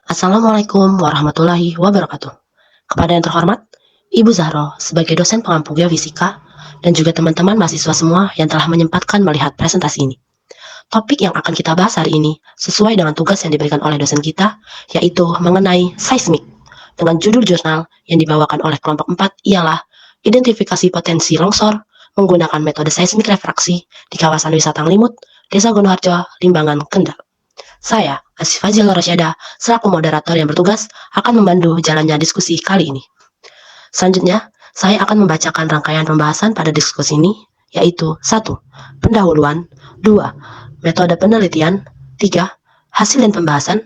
Assalamualaikum warahmatullahi wabarakatuh. Kepada yang terhormat, Ibu Zahro sebagai dosen pengampu geofisika dan juga teman-teman mahasiswa semua yang telah menyempatkan melihat presentasi ini. Topik yang akan kita bahas hari ini sesuai dengan tugas yang diberikan oleh dosen kita, yaitu mengenai seismik. Dengan judul jurnal yang dibawakan oleh kelompok 4 ialah identifikasi potensi longsor menggunakan metode seismik refraksi di kawasan wisata Limut, Desa Gonoharjo, Limbangan, Kendal. Saya, Asyifa Fazil Rasyada, selaku moderator yang bertugas, akan membantu jalannya diskusi kali ini. Selanjutnya, saya akan membacakan rangkaian pembahasan pada diskusi ini, yaitu 1. Pendahuluan 2. Metode penelitian 3. Hasil dan pembahasan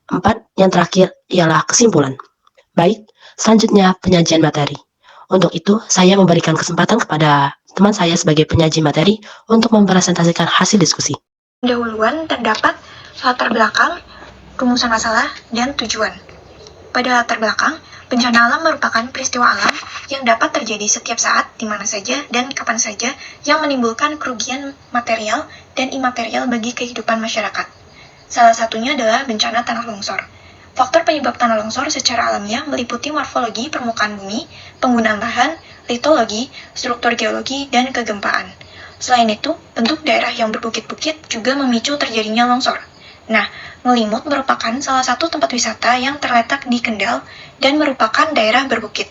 4. Yang terakhir ialah kesimpulan. Baik, selanjutnya penyajian materi. Untuk itu, saya memberikan kesempatan kepada teman saya sebagai penyaji materi untuk mempresentasikan hasil diskusi. Pendahuluan terdapat latar belakang, rumusan masalah, dan tujuan. Pada latar belakang, bencana alam merupakan peristiwa alam yang dapat terjadi setiap saat, di mana saja, dan kapan saja yang menimbulkan kerugian material dan imaterial bagi kehidupan masyarakat. Salah satunya adalah bencana tanah longsor. Faktor penyebab tanah longsor secara alamiah meliputi morfologi permukaan bumi, penggunaan lahan, litologi, struktur geologi, dan kegempaan. Selain itu, bentuk daerah yang berbukit-bukit juga memicu terjadinya longsor. Nah, Ngelimut merupakan salah satu tempat wisata yang terletak di Kendal dan merupakan daerah berbukit.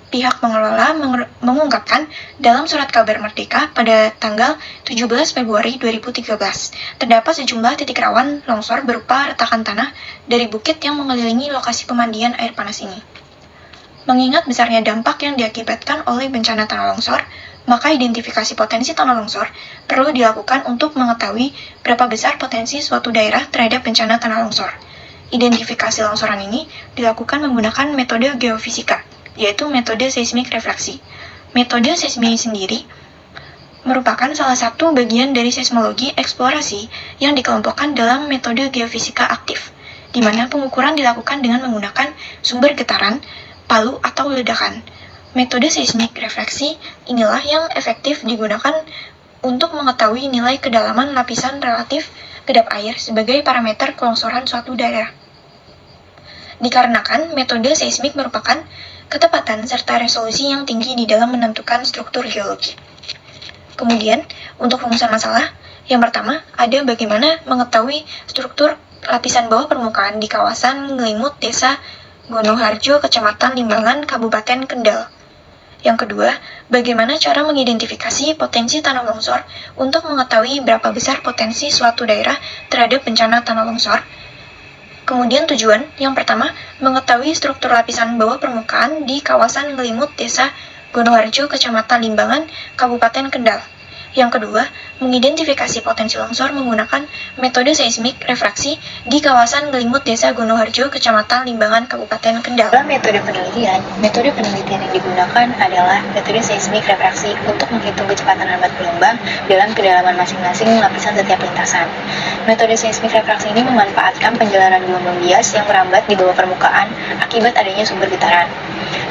Pihak pengelola mengungkapkan dalam surat kabar Merdeka pada tanggal 17 Februari 2013, terdapat sejumlah titik rawan longsor berupa retakan tanah dari bukit yang mengelilingi lokasi pemandian air panas ini. Mengingat besarnya dampak yang diakibatkan oleh bencana tanah longsor, maka identifikasi potensi tanah longsor perlu dilakukan untuk mengetahui berapa besar potensi suatu daerah terhadap bencana tanah longsor. Identifikasi longsoran ini dilakukan menggunakan metode geofisika, yaitu metode seismik refraksi. Metode seismik sendiri merupakan salah satu bagian dari seismologi eksplorasi yang dikelompokkan dalam metode geofisika aktif, di mana pengukuran dilakukan dengan menggunakan sumber getaran, palu atau ledakan. Metode seismik refraksi inilah yang efektif digunakan untuk mengetahui nilai kedalaman lapisan relatif kedap air sebagai parameter kelongsoran suatu daerah. Dikarenakan metode seismik merupakan ketepatan serta resolusi yang tinggi di dalam menentukan struktur geologi. Kemudian, untuk rumusan masalah, yang pertama ada bagaimana mengetahui struktur lapisan bawah permukaan di kawasan Ngelimut, Desa Gonoharjo, Kecamatan Limbangan, Kabupaten Kendal. Yang kedua, bagaimana cara mengidentifikasi potensi tanah longsor untuk mengetahui berapa besar potensi suatu daerah terhadap bencana tanah longsor. Kemudian tujuan, yang pertama, mengetahui struktur lapisan bawah permukaan di kawasan Ngelimut, Desa Gonoharjo, Kecamatan Limbangan, Kabupaten Kendal. Yang kedua, mengidentifikasi potensi longsor menggunakan metode seismik refraksi di kawasan Ngelimut, Desa Gonoharjo, Kecamatan Limbangan, Kabupaten Kendal. Dalam metode penelitian yang digugakan adalah metode seismik refraksi untuk menghitung kecepatan hambat gelombang dalam kedalaman masing-masing lapisan setiap lintasan. Metode seismik refraksi ini memanfaatkan penjalaran gelombang bias yang merambat di bawah permukaan akibat adanya sumber getaran.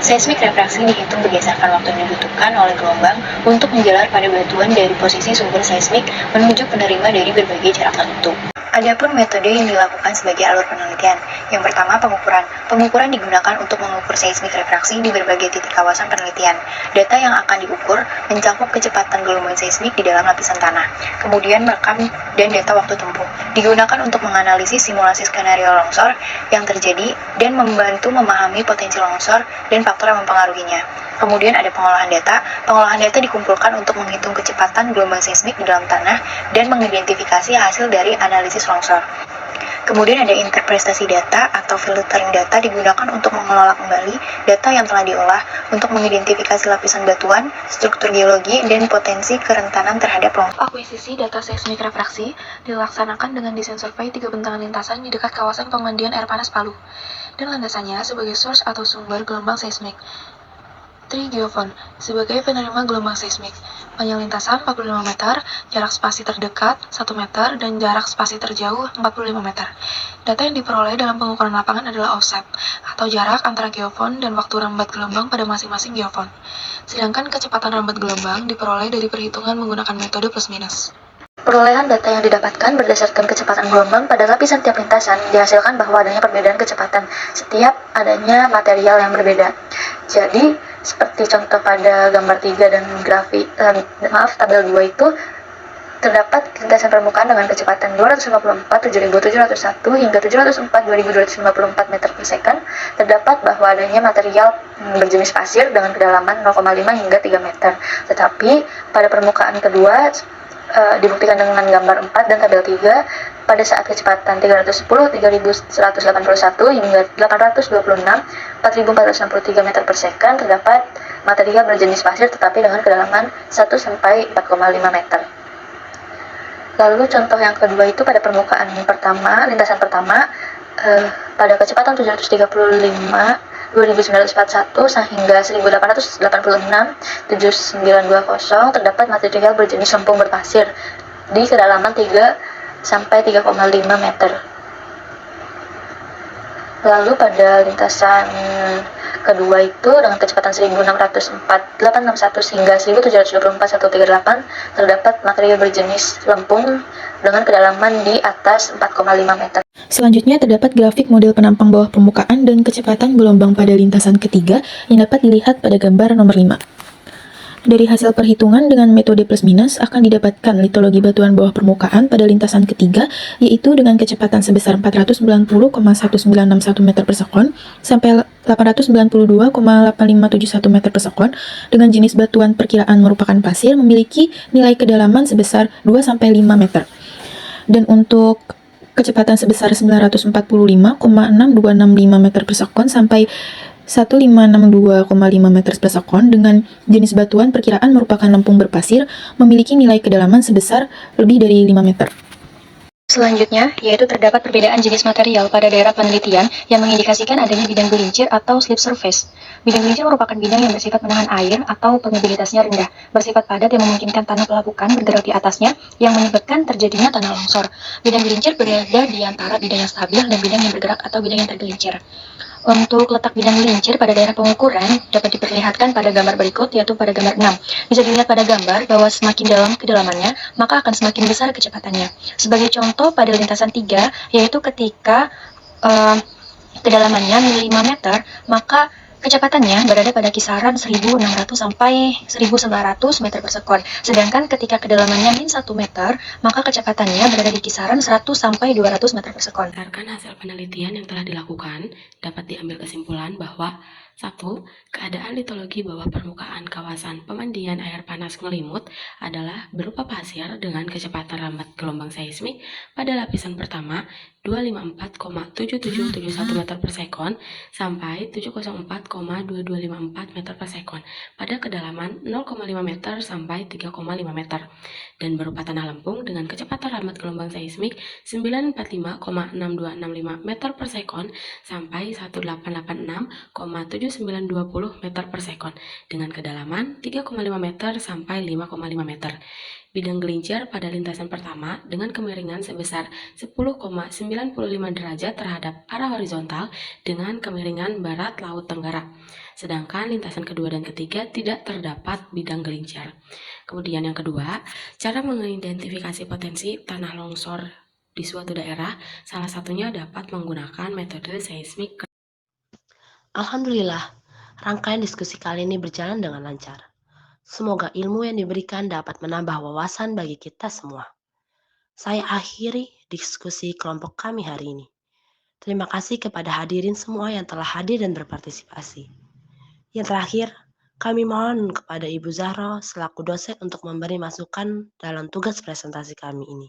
Seismik refraksi dihitung berdasarkan waktu yang dibutuhkan oleh gelombang untuk menjalar pada batuan dari posisi sumber seismik menuju penerima dari berbagai jarak tertentu. Adapun metode yang dilakukan sebagai alur penelitian. Yang pertama, pengukuran. Pengukuran digunakan untuk mengukur seismik refraksi di berbagai titik kawasan penelitian. Data yang akan diukur mencakup kecepatan gelombang seismik di dalam lapisan tanah, kemudian merekam dan data waktu tempuh. Digunakan untuk menganalisis simulasi skenario longsor yang terjadi dan membantu memahami potensi longsor dan faktor yang mempengaruhinya. Kemudian ada pengolahan data. Pengolahan data dikumpulkan untuk menghitung kecepatan gelombang seismik di dalam tanah dan mengidentifikasi hasil dari analisis longsor. Kemudian ada interpretasi data atau filtering data digunakan untuk mengelola kembali data yang telah diolah untuk mengidentifikasi lapisan batuan, struktur geologi, dan potensi kerentanan terhadap longsor. Akuisisi data seismik refraksi dilaksanakan dengan desain survei 3 bentangan lintasan di dekat kawasan pemandian air panas Palu, dan landasannya sebagai source atau sumber gelombang seismik. Trigeofon sebagai penerima gelombang seismik. Panjang lintasan 45 meter, jarak spasi terdekat 1 meter, dan jarak spasi terjauh 45 meter. Data yang diperoleh dalam pengukuran lapangan adalah offset, atau jarak antara geofon dan waktu rambat gelombang pada masing-masing geofon. Sedangkan kecepatan rambat gelombang diperoleh dari perhitungan menggunakan metode plus minus. Perolehan data yang didapatkan berdasarkan kecepatan gelombang pada lapisan tiap lintasan dihasilkan bahwa adanya perbedaan kecepatan setiap adanya material yang berbeda. Jadi, seperti contoh pada gambar 3 dan tabel 2 itu, terdapat lintasan permukaan dengan kecepatan 254.7.701 hingga 704.254 meter per second. Terdapat bahwa adanya material berjenis pasir dengan kedalaman 0,5 hingga 3 meter. Tetapi pada permukaan kedua dibuktikan dengan gambar 4 dan tabel 3 pada saat kecepatan 310, 3181 hingga 826, 4463 meter per second terdapat material berjenis pasir tetapi dengan kedalaman 1 sampai 4,5 meter. Lalu contoh yang kedua itu pada permukaan pertama, lintasan pertama pada kecepatan 735 2941 hingga 1886 7920 terdapat material berjenis lempung berpasir di kedalaman 3 sampai 3,5 meter. Lalu pada lintasan kedua itu dengan kecepatan 1604 hingga 1724 terdapat material berjenis lempung dengan kedalaman di atas 4,5 meter. Selanjutnya terdapat grafik model penampang bawah permukaan dan kecepatan gelombang pada lintasan ketiga yang dapat dilihat pada gambar nomor 5. Dari hasil perhitungan dengan metode plus minus akan didapatkan litologi batuan bawah permukaan pada lintasan ketiga, yaitu dengan kecepatan sebesar 490,1961 meter per sekon sampai 892,8571 meter per sekon dengan jenis batuan perkiraan merupakan pasir memiliki nilai kedalaman sebesar 2-5 meter. Dan untuk kecepatan sebesar 945,6265 meter per sekon sampai 1562,5 meter per sekon dengan jenis batuan perkiraan merupakan lempung berpasir memiliki nilai kedalaman sebesar lebih dari 5 meter. Selanjutnya, yaitu terdapat perbedaan jenis material pada daerah penelitian yang mengindikasikan adanya bidang gelincir atau slip surface. Bidang gelincir merupakan bidang yang bersifat menahan air atau permeabilitasnya rendah, bersifat padat yang memungkinkan tanah pelabukan bergerak di atasnya yang menyebabkan terjadinya tanah longsor. Bidang gelincir berada di antara bidang yang stabil dan bidang yang bergerak atau bidang yang tergelincir. Untuk letak bidang gelincir pada daerah pengukuran dapat diperlihatkan pada gambar berikut, yaitu pada gambar 6. Bisa dilihat pada gambar bahwa semakin dalam kedalamannya, maka akan semakin besar kecepatannya. Sebagai contoh pada lintasan 3, yaitu ketika kedalamannya 5 meter, maka kecepatannya berada pada kisaran 1.600 sampai 1.900 meter per sekon. Sedangkan ketika kedalamannya min 1 meter, maka kecepatannya berada di kisaran 100 sampai 200 meter per sekon. Berdasarkan hasil penelitian yang telah dilakukan, dapat diambil kesimpulan bahwa 1. Keadaan litologi bawah permukaan kawasan pemandian air panas Ngelimut adalah berupa pasir dengan kecepatan lambat gelombang seismik pada lapisan pertama 254,7771 meter per sekon sampai 704,2254 meter per sekon pada kedalaman 0,5 meter sampai 3,5 meter dan berupa tanah lempung dengan kecepatan lambat gelombang seismik 945,6265 meter per sekon sampai 1886,7920 meter per sekon dengan kedalaman 3,5 meter sampai 5,5 meter. Bidang gelincir pada lintasan pertama dengan kemiringan sebesar 10,95 derajat terhadap arah horizontal dengan kemiringan barat laut tenggara. Sedangkan lintasan kedua dan ketiga tidak terdapat bidang gelincir. Kemudian yang kedua, cara mengidentifikasi potensi tanah longsor di suatu daerah, salah satunya dapat menggunakan metode seismik. Alhamdulillah, rangkaian diskusi kali ini berjalan dengan lancar. Semoga ilmu yang diberikan dapat menambah wawasan bagi kita semua. Saya akhiri diskusi kelompok kami hari ini. Terima kasih kepada hadirin semua yang telah hadir dan berpartisipasi. Yang terakhir, kami mohon kepada Ibu Zahro selaku dosen untuk memberi masukan dalam tugas presentasi kami ini.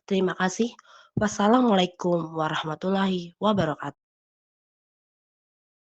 Terima kasih. Wassalamualaikum warahmatullahi wabarakatuh.